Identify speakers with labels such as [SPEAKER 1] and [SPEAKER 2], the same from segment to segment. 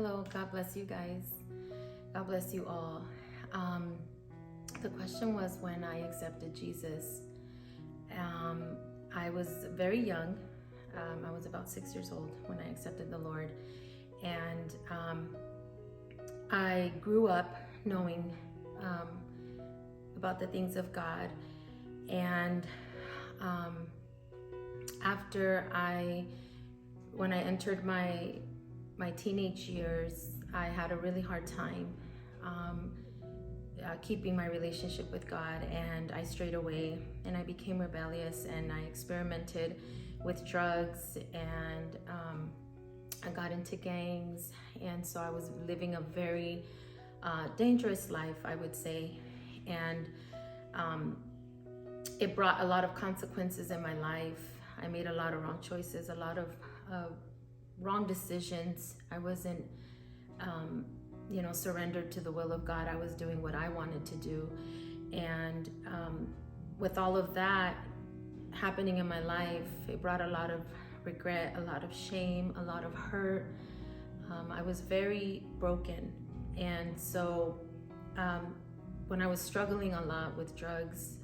[SPEAKER 1] Hello, God bless you guys. God bless you all. The question was when I accepted Jesus. I was very young. I was about 6 years old when I accepted the Lord. And I grew up knowing about the things of God. And when I entered my teenage years, I had a really hard time keeping my relationship with God, and I strayed away and I became rebellious and I experimented with drugs, and I got into gangs, and so I was living a very dangerous life, I would say, and it brought a lot of consequences in my life. I made a lot of wrong choices, a lot of wrong decisions. I wasn't surrendered to the will of God. I was doing what I wanted to do. And with all of that happening in my life, it brought a lot of regret, a lot of shame, a lot of hurt. I was very broken. And so when I was struggling a lot with drugs,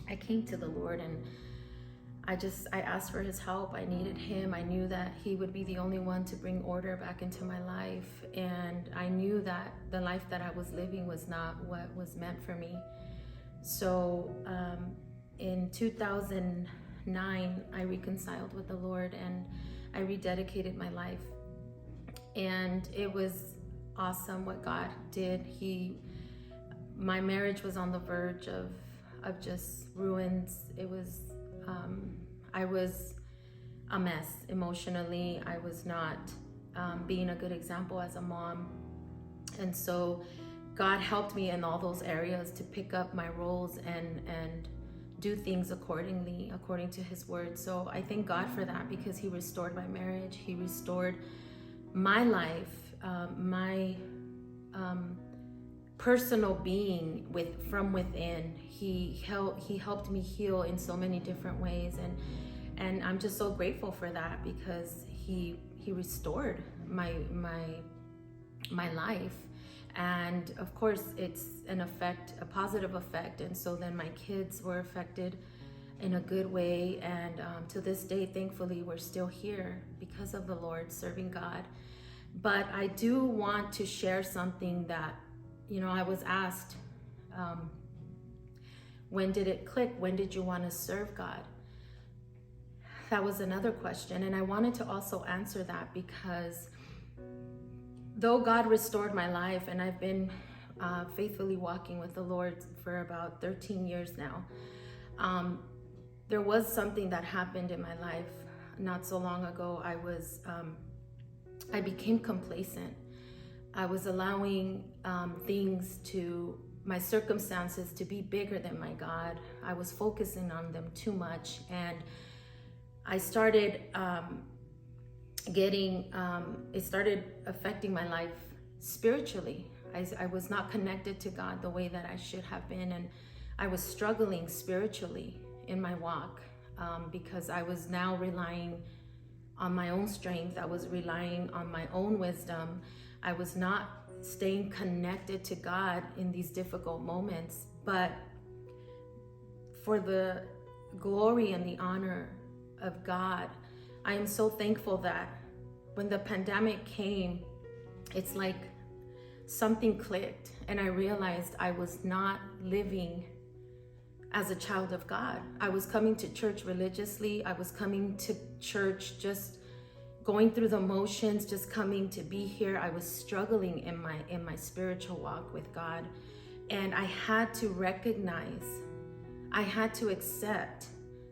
[SPEAKER 1] I came to the Lord, and I asked for his help. I needed him. I knew that he would be the only one to bring order back into my life. And I knew that the life that I was living was not what was meant for me. So in 2009, I reconciled with the Lord and I rededicated my life. And it was awesome what God did. My marriage was on the verge of just ruins. It was I was a mess emotionally. I was not being a good example as a mom. And so God helped me in all those areas to pick up my roles and do things according to his word. So I thank God for that, because he restored my marriage. He restored my life, my personal being from within. He helped me heal in so many different ways, and I'm just so grateful for that, because he restored my life. And of course it's a positive effect, and so then my kids were affected in a good way, and to this day, thankfully, we're still here because of the Lord, serving God. But I do want to share something that I was asked, when did it click? When did you want to serve God? That was another question. And I wanted to also answer that, because though God restored my life, and I've been faithfully walking with the Lord for about 13 years now, there was something that happened in my life not so long ago. I became complacent. I was allowing my circumstances to be bigger than my God. I was focusing on them too much, and I started it started affecting my life spiritually. I was not connected to God the way that I should have been, and I was struggling spiritually in my walk, because I was now relying on my own strength. I was relying on my own wisdom. I was not staying connected to God in these difficult moments. But for the glory and the honor of God, I am so thankful that when the pandemic came, it's like something clicked, and I realized I was not living as a child of God. I was coming to church religiously. I was coming to church just going through the motions, just coming to be here. I was struggling in my spiritual walk with God, and I had to recognize, I had to accept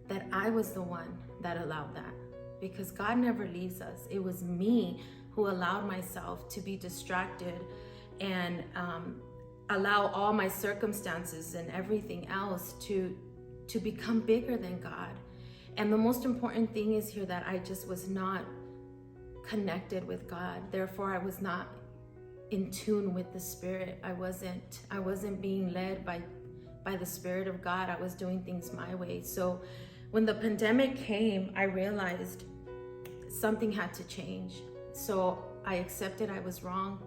[SPEAKER 1] that I was the one that allowed that, because God never leaves us. It was me who allowed myself to be distracted and allow all my circumstances and everything else to become bigger than God. And the most important thing is here that I just was not connected with God. Therefore, I was not in tune with the Spirit. I wasn't being led by the Spirit of God. I was doing things my way. So when the pandemic came, I realized something had to change. So I accepted I was wrong.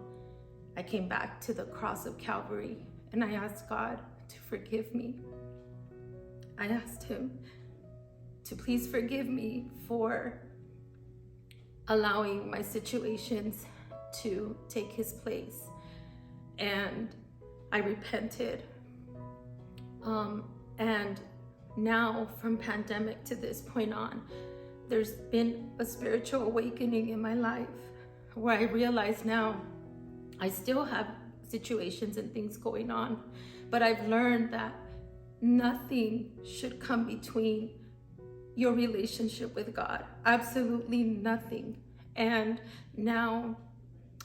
[SPEAKER 1] I came back to the cross of Calvary and I asked God to forgive me. I asked him to please forgive me for allowing my situations to take his place. And I repented. And now, from pandemic to this point on, there's been a spiritual awakening in my life where I realize now I still have situations and things going on, but I've learned that nothing should come between your relationship with God. Absolutely nothing. And now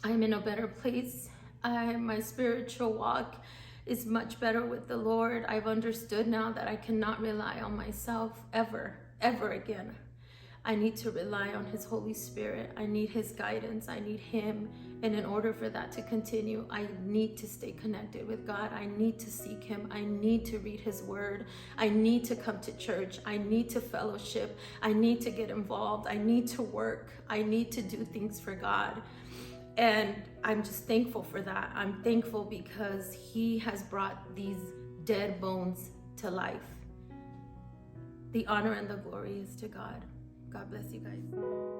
[SPEAKER 1] I'm in a better place. My spiritual walk is much better with the Lord. I've understood now that I cannot rely on myself ever again. I need to rely on his Holy Spirit. I need his guidance. I need him. And in order for that to continue, I need to stay connected with God. I need to seek him. I need to read his word. I need to come to church. I need to fellowship. I need to get involved. I need to work. I need to do things for God. And I'm just thankful for that. I'm thankful because he has brought these dead bones to life. The honor and the glory is to God. God bless you guys.